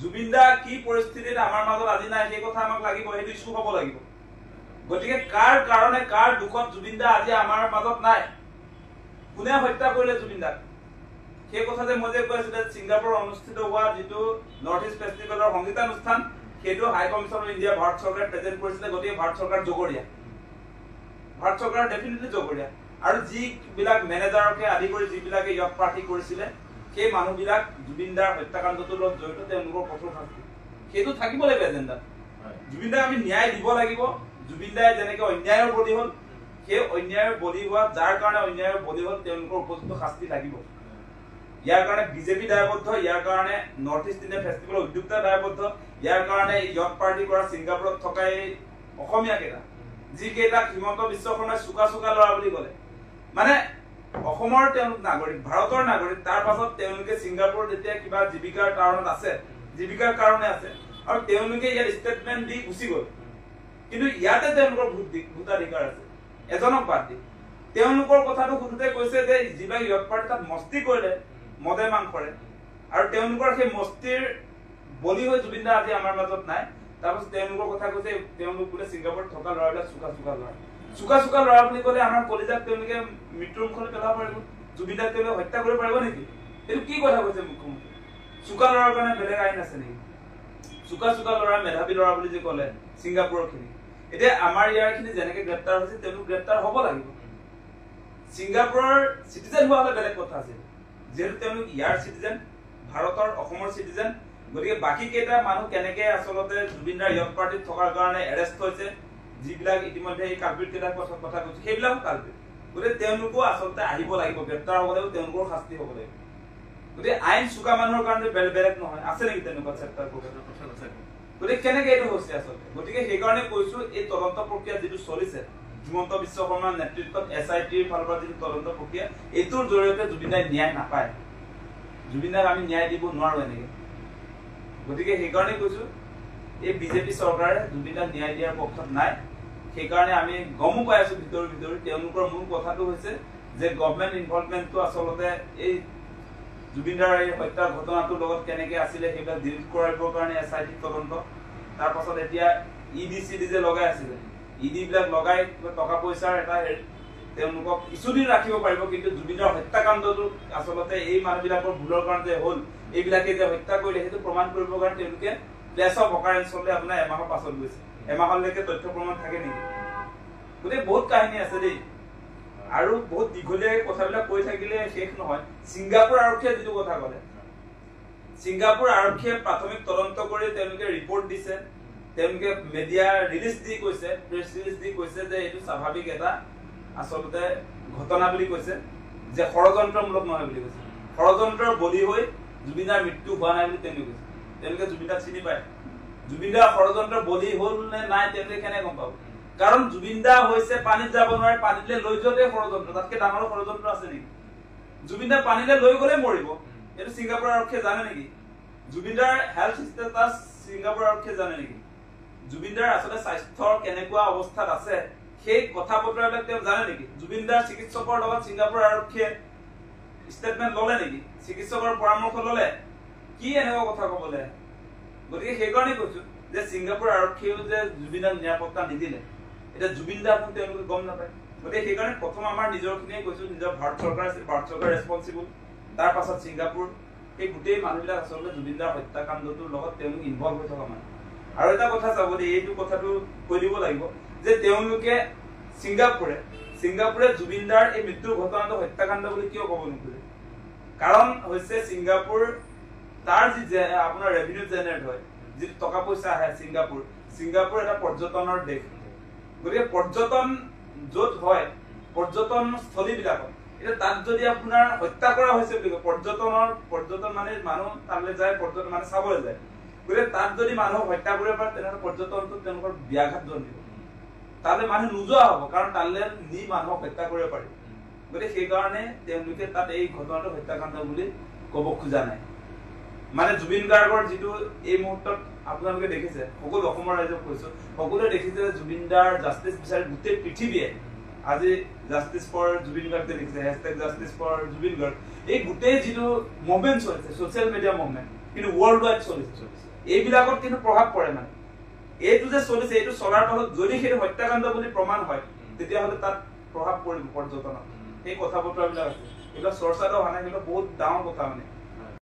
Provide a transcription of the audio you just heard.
জুবিন দা কি পৰিস্থিতিত আমাৰ মাজত আজি নাই সেই কথা আমাক লাগিব, সেইটো ইস্যু হ'ব লাগিব। গতিকে কাৰ কাৰণে কাৰ দুখত জুবিন দা আজি আমাৰ মাজত নাই, কোনে হত্যা কৰিলে জুবিন দাক, সেই কথা যে মই যে কৈ আছিলো ছিংগাপুৰত অনুষ্ঠিত হোৱা যিটো নৰ্থ ইষ্ট ফেষ্টিভেলৰ সংগীতানুষ্ঠান, সেইটো হাই কমিছন অফ ইণ্ডিয়া ভাৰত চৰকাৰে প্ৰেজেণ্ট কৰিছিলে। গতিকে ভাৰত চৰকাৰ জগৰীয়া, ভাৰত চৰকাৰ ডেফিনেটলি জগৰীয়া। আৰু যিবিলাক মেনেজাৰকে আদি কৰি যিবিলাকে য়ক প্ৰাৰ্থী কৰিছিলে, সেই মানুহবিলাক জুবিন দাৰ হত্যাকাণ্ডটোৰ লগত জড়িত, তেওঁলোকৰ কঠোৰ শাস্তি সেইটো থাকিব লাগিব এজেণ্ডাত। জুবিন দাক আমি ন্যায় দিব লাগিব। জুবিন দাই যেনেকে অন্যায়ৰ বলি হ'ল, সেই অন্যায়ৰ বলি হোৱা যাৰ কাৰণে অন্যায়ৰ বলি হ'ল তেওঁলোকৰ উপযুক্ত শাস্তি লাগিব। ইয়াৰ কাৰণে বিজেপি দায়বদ্ধ, ইয়াৰ কাৰণে নৰ্থ ইষ্ট ইণ্ডিয়া ফেষ্টিভেলৰ উদ্যোক্তা দায়বদ্ধ, ইয়াৰ কাৰণে য়ক পাৰ্টি কৰা ছিংগাপুৰত থকা এই অসমীয়া কেইটা, যিকেইটাক হিমন্ত বিশ্ব শৰ্মাই চোকা চোকা ল'ৰা বুলি ক'লে, মানে অসমৰ তেওঁলোক নাগৰিক, ভাৰতৰ নাগৰিক, তাৰ পাছত তেওঁলোকে ছিংগাপুৰত যেতিয়া কিবা জীৱিকাৰ কাৰণত আছে, জীৱিকাৰ কাৰণে আছে, আৰু তেওঁলোকে ইয়াত ষ্টেটমেণ্ট দি গুচি গ'ল। কিন্তু ইয়াতে তেওঁলোকৰ ভোটাধিকাৰ আছে, এজনক বাদ দি। তেওঁলোকৰ কথাটো সুধোতে কৈছে যে যিবিলাক য়ক পাৰ্টি তাত মস্তি কৰিলে মদে মাংসৰে, আৰু তেওঁলোকৰ সেই মস্তিৰ বলি হৈ জুবিন দা আজি আমাৰ মাজত নাই। তাৰপিছত তেওঁলোকৰ কথা কৈছে তেওঁলোক বোলে ছিংগাপুৰত থকা ল'ৰাবিলাক চোকা চোকা ল'ৰা। চোকা চোকা ল'ৰা বুলি ক'লে আমাৰ কলিজাক তেওঁলোকে মৃত্যুৰ মুখলৈ পেলাব পাৰিব, জুবিন দাক তেওঁলোকে হত্যা কৰিব পাৰিব নেকি? এইটো কি কথা কৈছে মুখ্যমন্ত্ৰী? চোকা ল'ৰাৰ কাৰণে বেলেগ আইন আছে নেকি? চোকা চোকা ল'ৰা, মেধাৱী ল'ৰা বুলি যে ক'লে ছিংগাপুৰৰ খিনি, এতিয়া আমাৰ ইয়াৰ খিনি যেনেকে গ্ৰেপ্তাৰ হৈছে তেওঁলোক গ্ৰেপ্তাৰ হ'ব লাগিব। ছিংগাপুৰৰ চিটিজেন হোৱা হ'লে বেলেগ কথা আছিল, যিহেতু তেওঁলোক ইয়াৰ চিটিজেন, ভাৰতৰ অসমৰ চিটিজেন। গতিকে বাকী কেইটা মানুহ কেনেকে আচলতে জুবিন দাৰ য়ক পাৰ্টিত থকাৰ কাৰণে এৰেষ্ট হৈছে, যিবিলাক ইতিমধ্যে এই কালপিত কেইটাৰ কথা কৈছো, সেইবিলাকো কালপিত। গতিকে তেওঁলোকো আচলতে আহিব লাগিব, গ্ৰেপ্তাৰ হ'ব লাগিব, তেওঁলোকৰ শাস্তি হ'ব লাগিব। গতিকে আইন চোকা মানুহৰ কাৰণে বেলেগ নহয়, আছে নেকি তেনেকুৱা চেপ্টাৰ? গতিকে কেনেকে এইটো হৈছে আচলতে? গতিকে সেইকাৰণে কৈছো এই তদন্ত প্ৰক্ৰিয়া যিটো চলিছে হিমন্ত বিশ্ব শৰ্মাৰ নেতৃত্বত SITৰ ফালৰ পৰা যিটো তদন্ত প্ৰক্ৰিয়া, এইটোৰ জৰিয়তে জুবিন দাই ন্যায় নাপায়। জুবিন দাক আমি ন্যায় দিব নোৱাৰো এনেকে। গতিকে সেইকাৰণে কৈছো এই বিজেপি চৰকাৰে জুবিন দাক ন্যায় দিয়াৰ পক্ষত নাই। সেইকাৰণে আমি গমো পাই আছো ভিতৰি তেওঁলোকৰ মূল কথাটো হৈছে যে গভৰ্ণমেণ্ট ইনভলভমেণ্টটো আচলতে এই জুবিন দাৰ এই হত্যাৰ ঘটনাটোৰ লগত কেনেকে আছিলে সেইবিলাক ডিলিট কৰাবৰ কাৰণে SIT তদন্ত। তাৰ পাছত এতিয়া ED যে লগাই আছিলে, ED বিলাক লগাই টকা পইচাৰ এটা তেওঁলোকক কিছুদিন ৰাখিব পাৰিব, কিন্তু জুবিনৰ হত্যাকাণ্ডটো আচলতে এই মানুহবিলাকৰ ভুলৰ কাৰণে যে হ'ল, এইবিলাকে যে হত্যা কৰিলে সেইটো প্ৰমাণ কৰিবৰ কাৰণে তেওঁলোকে প্লেচ অফ অকাৰেঞ্চলৈ আপোনাৰ এমাহৰ পাছত গৈছে। এমাহলৈকে তথ্য প্ৰমাণ থাকে নেকি? গতিকে বহুত কাহিনী আছে দেই, আৰু বহুত দীঘলীয়া কথাবিলাক কৈ থাকিলে শেষ নহয়। ছিংগাপুৰ আৰক্ষীয়ে যিটো কথা ক'লে, ছিংগাপুৰ আৰক্ষীয়ে প্ৰাথমিক তদন্ত কৰি তেওঁলোকে ৰিপৰ্ট দিছে, তেওঁলোকে মিডিয়া ৰিলিজ দি কৈছে, প্ৰেছ ৰিলিজ দি কৈছে যে এইটো স্বাভাৱিক এটা আচলতে ঘটনা বুলি কৈছে, যে ষড়যন্ত্ৰমূলক নহয় বুলি কৈছে। ষড়যন্ত্ৰৰ বলি হৈ জুবিনাৰ মৃত্যু হোৱা নাই বুলি তেওঁলোকে কৈছে। তেওঁলোকে জুবিনাক চিনি পায়, জুবিন দা ষড়যন্ত্ৰৰ বলি হ'ল নে নাই তেওঁলোকে কেনেকে গম পাব? কাৰণ জুবিন দা হৈছে পানীত যাব নোৱাৰে, পানীলৈ লৈ যোৱাতে ষড়যন্ত্ৰ, তাতকে ডাঙৰ ষড়যন্ত্ৰ আছে নেকি? জুবিন দা পানীলৈ লৈ গ'লে মৰিব, এইটো ছিংগাপুৰ আৰক্ষীয়ে জানে নেকি? জুবিন দাৰ হেল্থ ষ্টেটাছ ছিংগাপুৰ আৰক্ষীয়ে জানে নেকি? জুবিন দাৰ আচলতে স্বাস্থ্যৰ কেনেকুৱা অৱস্থাত আছে সেই কথা বতৰাবিলাক তেওঁ জানে নেকি? জুবিন দাৰ চিকিৎসকৰ লগত ছিংগাপুৰ আৰক্ষীয়ে ষ্টেটমেণ্ট ল'লে নেকি? চিকিৎসকৰ পৰামৰ্শ ল'লে? কি এনেকুৱা কথা ক'বলে? গতিকে সেইকাৰণে কৈছো যে ছিংগাপুৰ আৰক্ষীয়েও যে জুবিনক নিৰাপত্তা নিদিলে, এতিয়া জুবিন দা কোন তেওঁলোকে গম নাপায়। গতিকে সেইকাৰণে প্ৰথম আমাৰ নিজৰখিনিয়ে কৈছো, নিজৰ ভাৰত চৰকাৰ ৰেছপন্সিবল, তাৰ পাছত ছিংগাপুৰ, এই গোটেই মানুহবিলাক আচলতে জুবিন দাৰ হত্যাকাণ্ডটোৰ লগত তেওঁলোক ইনভলভ হৈ থকা মানুহ। আৰু এটা কথা চাব দেই, এইটো কথাটো কৈ দিব লাগিব যে তেওঁলোকে ছিংগাপুৰে জুবিন দাৰ এই মৃত্যুৰ ঘটনাটো হত্যাকাণ্ড বুলি কিয় ক'ব নোখোজে? কাৰণ হৈছে ছিংগাপুৰ তাৰ যি আপোনাৰ ৰেভিনিউ জেনেৰেট হয়, যিটো টকা পইচা আহে ছিংগাপুৰ এটা পৰ্যটনৰ দেশ। গতিকে পৰ্যটন য'ত হয়, পৰ্যটনস্থলীবিলাকত, এতিয়া তাত যদি আপোনাৰ হত্যা কৰা হৈছে বুলি কয়, পৰ্যটন মানে মানুহ তালৈ যায়, পৰ্যটন মানে চাবলৈ যায়। গতিকে তাত যদি মানুহক হত্যা কৰিব পাৰে তেনেহ'লে পৰ্যটনটোত তেওঁলোকৰ ব্যাঘাত জন্মিব, তালৈ মানুহ নোযোৱা হ'ব, কাৰণ তালৈ নি মানুহক হত্যা কৰিব পাৰি। গতিকে সেইকাৰণে তেওঁলোকে তাত এই ঘটনাটো হত্যাকাণ্ড বুলি ক'ব খোজা নাই। মানে জুবিন গাৰ্গৰ যিটো এই মুহূৰ্তত আপোনালোকে দেখিছে, সকলো অসমৰ ৰাইজক কৈছো, সকলোৱে দেখিছে যে জুবিন দাৰ জাষ্টিচ বিচাৰি গোটেই পৃথিৱীয়ে আজি জাষ্টিচ ফৰ জুবিন গাৰ্গ দেখিছে, #জাষ্টিচ ফৰ জুবিন গাৰ্গ, এই গোটেই যিটো মুভমেণ্ট চলিছে, ছ'চিয়েল মিডিয়া মুভমেণ্ট, কিন্তু ৱৰ্ল্ড ৱাইড চলিছে এইবিলাকত কিন্তু প্ৰভাৱ পৰে মানে এইটো যে চলিছে এইটো চলাৰ পাছত যদি সেইটো হত্যাকাণ্ড বুলি প্ৰমাণ হয় তেতিয়াহ'লে তাত প্ৰভাৱ পৰিব পৰ্যটনত সেই কথা বতৰাবিলাক আছে এইবিলাক চৰ্চাটো হোৱা নাই কিন্তু বহুত ডাঙৰ কথা মানে